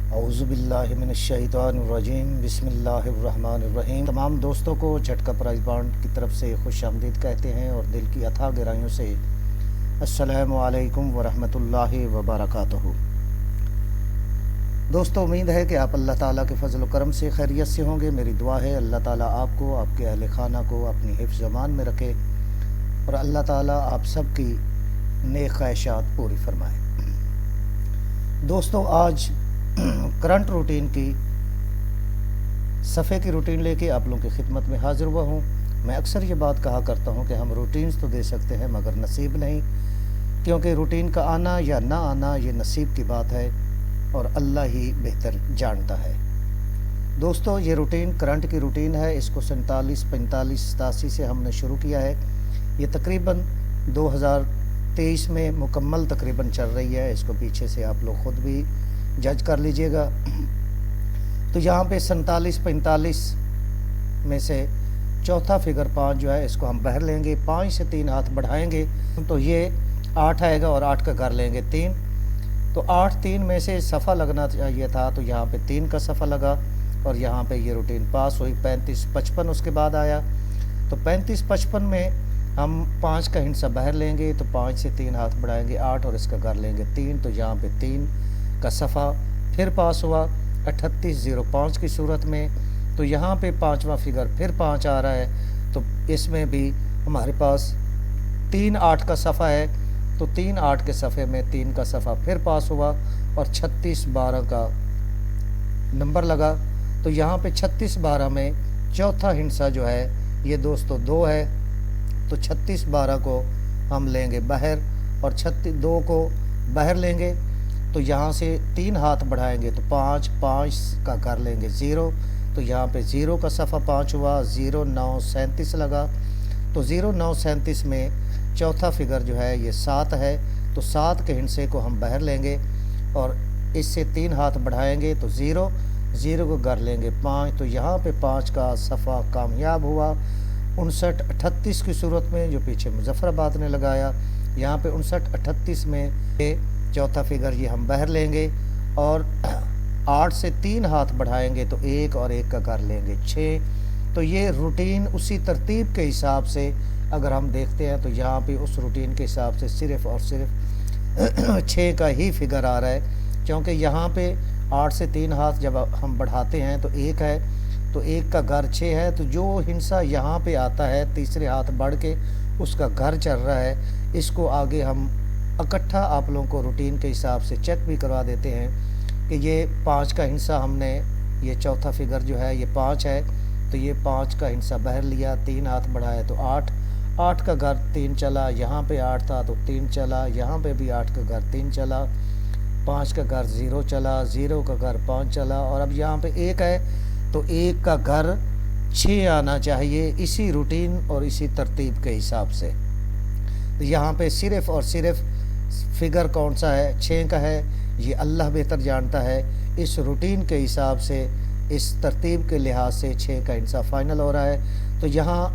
اعوذ باللہ من الشیطان الرجیم بسم اللہ الرحمن الرحیم۔ تمام دوستوں کو جھٹکا پرائز بانڈ کی طرف سے خوش آمدید کہتے ہیں اور دل کی اتھاہ گہرائیوں سے السلام علیکم ورحمۃ اللہ وبرکاتہ۔ دوستو، امید ہے کہ آپ اللہ تعالیٰ کے فضل و کرم سے خیریت سے ہوں گے۔ میری دعا ہے اللہ تعالیٰ آپ کو، آپ کے اہل خانہ کو اپنی حفظ امان میں رکھے اور اللہ تعالیٰ آپ سب کی نیک خواہشات پوری فرمائے۔ دوستو، آج کرنٹ روٹین کی صفحے کی روٹین لے کے آپ لوگوں کی خدمت میں حاضر ہوا ہوں۔ میں اکثر یہ بات کہا کرتا ہوں کہ ہم روٹینز تو دے سکتے ہیں مگر نصیب نہیں، کیونکہ روٹین کا آنا یا نہ آنا یہ نصیب کی بات ہے اور اللہ ہی بہتر جانتا ہے۔ دوستو، یہ روٹین کرنٹ کی روٹین ہے۔ اس کو 47 45 87 سے ہم نے شروع کیا ہے۔ یہ تقریباً 2023 میں مکمل تقریباً چل رہی ہے۔ اس کو پیچھے سے آپ لوگ خود بھی جج کر لیجئے گا۔ تو یہاں پہ 47 45 میں سے چوتھا فگر 5 جو ہے اس کو ہم بہر لیں گے، 5 سے 3 ہاتھ بڑھائیں گے تو یہ 8 آئے گا اور 8 کا گھر لیں گے 3۔ تو 8 3 میں سے صفحہ لگنا چاہیے تھا، تو یہاں پہ 3 کا صفحہ لگا اور یہاں پہ یہ روٹین پاس ہوئی۔ 35 55 اس کے بعد آیا، تو 35 55 میں ہم 5 کا ہندسہ بہر لیں گے، تو 5 سے 3 ہاتھ بڑھائیں گے 8 اور اس کا گھر لیں گے 3، تو یہاں پہ 3 کا صفحہ پھر پاس ہوا 3805 کی صورت میں۔ تو یہاں پہ 5واں فگر پھر 5 آ رہا ہے، تو اس میں بھی ہمارے پاس 3 8 کا صفحہ ہے، تو 3 8 کے صفحے میں 3 کا صفحہ پھر پاس ہوا اور 36 12 کا نمبر لگا۔ تو یہاں پہ 36 12 میں چوتھا ہندسہ جو ہے یہ دوستو 2 ہے، تو 36 12 کو ہم لیں گے بہر اور 2 کو بہر لیں گے، تو یہاں سے 3 ہاتھ بڑھائیں گے تو 5 5 کا گھر لیں گے 0، تو یہاں پہ 0 کا صفحہ 5 ہوا، 0 9 37 لگا، تو 0 9 37 میں چوتھا فگر جو ہے یہ 7 ہے، تو 7 کے ہندسے کو ہم بہر لیں گے اور اس سے 3 ہاتھ بڑھائیں گے تو 0 0 کو گھر لیں گے 5، تو یہاں پہ 5 کا صفحہ کامیاب ہوا 59 38 کی صورت میں، جو پیچھے مظفر آباد نے لگایا۔ یہاں پہ 59 38 میں چوتھا فگر یہ ہم بہر لیں گے اور 8 سے 3 ہاتھ بڑھائیں گے تو 1 اور 1 کا گھر لیں گے 6۔ تو یہ روٹین اسی ترتیب کے حساب سے اگر ہم دیکھتے ہیں تو یہاں پہ اس روٹین کے حساب سے صرف اور صرف 6 کا ہی فگر آ رہا ہے، کیونکہ یہاں پہ 8 سے 3 ہاتھ جب ہم بڑھاتے ہیں تو 1 ہے، تو 1 کا گھر 6 ہے، تو جو ہندسہ یہاں پہ آتا ہے تیسرے ہاتھ بڑھ کے اس کا گھر چل رہا ہے، اس کو آگے ہم اکٹھا آپ لوگوں کو روٹین کے حساب سے چیک بھی کروا دیتے ہیں کہ یہ 5 کا ہندسہ ہم نے، یہ چوتھا فگر جو ہے یہ 5 ہے، تو یہ 5 کا ہندسہ بہر لیا، 3 ہاتھ بڑھایا تو 8 8 کا گھر 3 چلا، یہاں پہ 8 تھا تو 3 چلا، یہاں پہ بھی 8 کا گھر 3 چلا، 5 کا گھر 0 چلا، 0 کا گھر 5 چلا، اور اب یہاں پہ 1 ہے تو 1 کا گھر 6 آنا چاہیے اسی روٹین اور اسی ترتیب کے حساب سے۔ یہاں پہ صرف اور صرف فگر کون سا ہے، 6 کا ہے، یہ اللہ بہتر جانتا ہے۔ اس روٹین کے حساب سے، اس ترتیب کے لحاظ سے 6 کا ہندسہ فائنل ہو رہا ہے۔ تو یہاں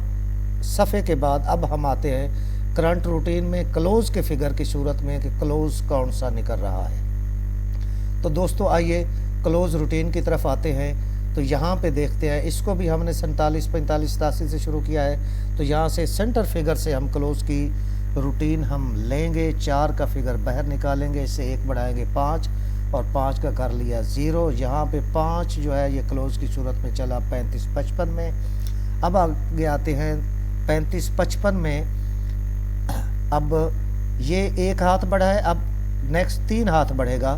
صفحے کے بعد اب ہم آتے ہیں کرنٹ روٹین میں کلوز کے فگر کی صورت میں کہ کلوز کون سا نکل رہا ہے۔ تو دوستو آئیے کلوز روٹین کی طرف آتے ہیں، تو یہاں پہ دیکھتے ہیں، اس کو بھی ہم نے 47 45 87 سے شروع کیا ہے، تو یہاں سے سینٹر فگر سے ہم کلوز کی روٹین ہم لیں گے، 4 کا فگر بہر نکالیں گے، اس سے 1 بڑھائیں گے 5 اور 5 کا گھر لیا 0، یہاں پہ 5 جو ہے یہ کلوز کی صورت میں چلا 35 55 میں۔ اب آگے آتے ہیں 35 55 میں، اب یہ 1 ہاتھ بڑھا ہے، اب نیکسٹ 3 ہاتھ بڑھے گا،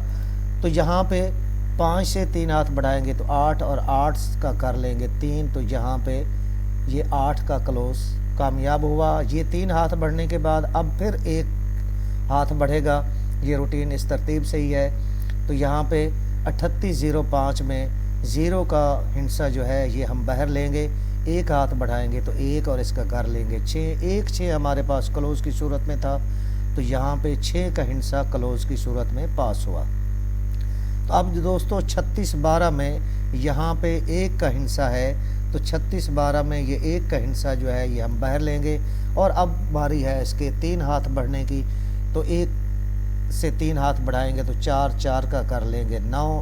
تو یہاں پہ 5 سے 3 ہاتھ بڑھائیں گے تو 8 اور 8 کا کر لیں گے 3، تو یہاں پہ یہ 8 کا کلوز کامیاب ہوا۔ یہ 3 ہاتھ بڑھنے کے بعد اب پھر 1 ہاتھ بڑھے گا، یہ روٹین اس ترتیب سے ہی ہے۔ تو یہاں پہ 3805 میں 0 کا ہندسہ جو ہے یہ ہم بہر لیں گے، 1 ہاتھ بڑھائیں گے تو 1 اور اس کا گھر لیں گے 6، 1 6 ہمارے پاس کلوز کی صورت میں تھا، تو یہاں پہ 6 کا ہندسہ کلوز کی صورت میں پاس ہوا۔ تو اب دوستو 36 12 میں یہاں پہ 1 کا ہندسہ ہے، تو 36 12 میں یہ 1 کا ہندسہ جو ہے یہ ہم بہر لیں گے، اور اب باری ہے اس کے 3 ہاتھ بڑھنے کی، تو 1 سے 3 ہاتھ بڑھائیں گے تو 4 4 کا کر لیں گے 9،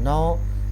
9,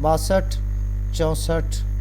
62 64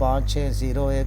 5 6 0 1,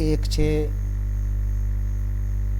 1 6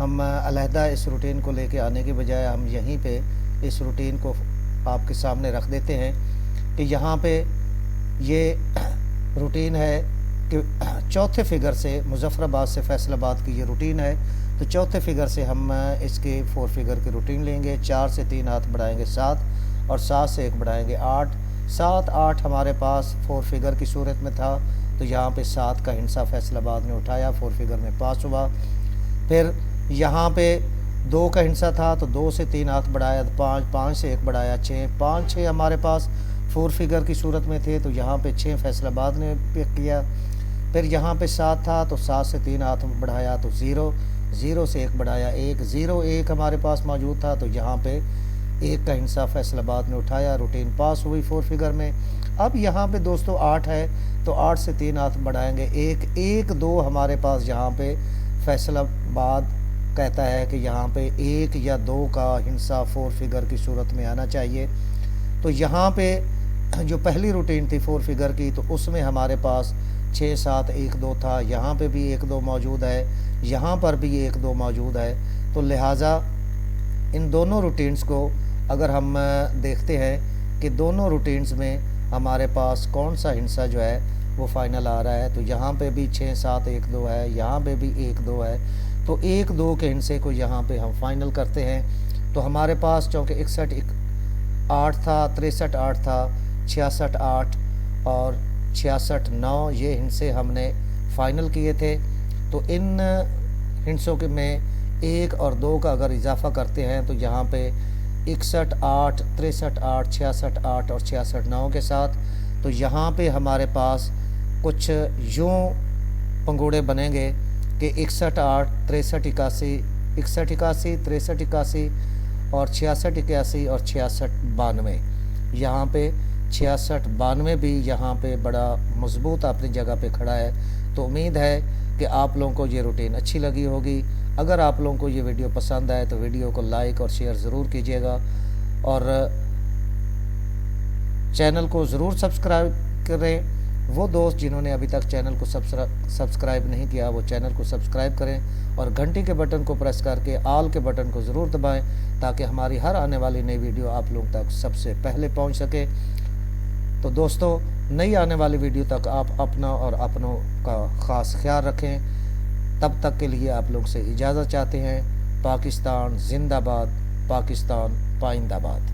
ہم علیحدہ اس روٹین کو لے کے آنے کے بجائے ہم یہیں پہ اس روٹین کو آپ کے سامنے رکھ دیتے ہیں کہ یہاں پہ یہ روٹین ہے کہ چوتھے فگر سے مظفر آباد سے فیصل آباد کی یہ روٹین ہے، تو چوتھے فگر سے ہم اس کے 4 فگر کی روٹین لیں گے۔ 4 سے 3 ہاتھ بڑھائیں گے 7 اور 7 سے 1 بڑھائیں گے 8۔ 7 8 ہمارے پاس 4 فگر کی صورت میں تھا، تو یہاں پہ 7 کا ہندسہ فیصل آباد نے اٹھایا، 4 فگر میں پاس ہوا۔ پھر یہاں پہ 2 کا ہندسہ تھا، تو 2 سے 3 ہاتھ بڑھایا 5، 5 سے 1 بڑھایا 6، 5 6 ہمارے پاس 4 فگر کی صورت میں تھے، تو یہاں پہ 6 فیصل آباد نے پک کیا۔ پھر یہاں پہ 7 تھا، تو 7 سے 3 ہاتھ بڑھایا تو 0، 0 سے 1 بڑھایا 1، 0 1 ہمارے پاس موجود تھا، تو یہاں پہ 1 کا ہندسہ فیصل آباد نے اٹھایا، روٹین پاس ہوئی 4 فگر میں۔ اب یہاں پہ دوستو 8 ہے، تو 8 سے 3 ہاتھ بڑھائیں گے 1، 1 2 ہمارے پاس یہاں پہ فیصل آباد کہتا ہے کہ یہاں پہ 1 یا 2 کا ہندسہ 4 فگر کی صورت میں آنا چاہیے۔ تو یہاں پہ جو پہلی روٹین تھی 4 فگر کی، تو اس میں ہمارے پاس 6 7 1 2 تھا، یہاں پہ بھی 1 2 موجود ہے، یہاں پر بھی 1 2 موجود ہے، تو لہٰذا ان دونوں روٹینز کو اگر ہم دیکھتے ہیں کہ دونوں روٹینز میں ہمارے پاس کون سا ہندسہ جو ہے وہ فائنل آ رہا ہے، تو یہاں پہ بھی 6 7 1 2 ہے، یہاں پہ بھی 1 2 ہے، تو 1 2 کے ہندسے کو یہاں پہ ہم فائنل کرتے ہیں۔ تو ہمارے پاس چونکہ 61 8 تھا، 63 8 تھا، 66 8 اور 66 9 یہ ہندسے ہم نے فائنل کیے تھے، تو ان ہندسوں کے میں 1 اور 2 کا اگر اضافہ کرتے ہیں تو یہاں پہ 61 8 63 8 66 8 اور 66 9 کے ساتھ، تو یہاں پہ ہمارے پاس کچھ یوں پنگوڑے بنیں گے کہ 61 8 63 81 61 81 63 81 اور 66 81 اور 66 92۔ یہاں پہ 66 92 بھی یہاں پہ بڑا مضبوط اپنی جگہ پہ کھڑا ہے۔ تو امید ہے کہ آپ لوگوں کو یہ روٹین اچھی لگی ہوگی۔ اگر آپ لوگوں کو یہ ویڈیو پسند آئے تو ویڈیو کو لائک اور شیئر ضرور کیجیے گا، اور چینل کو ضرور سبسکرائب کریں۔ وہ دوست جنہوں نے ابھی تک چینل کو سبسکرائب نہیں کیا وہ چینل کو سبسکرائب کریں، اور گھنٹی کے بٹن کو پریس کر کے آل کے بٹن کو ضرور دبائیں، تاکہ ہماری ہر آنے والی نئی ویڈیو آپ لوگوں تک سب سے پہلے پہنچ سکے۔ تو دوستو، نئی آنے والی ویڈیو تک آپ اپنا اور اپنوں کا خاص خیال رکھیں۔ تب تک کے لیے آپ لوگ سے اجازت چاہتے ہیں۔ پاکستان زندہ باد، پاکستان پائندہ باد۔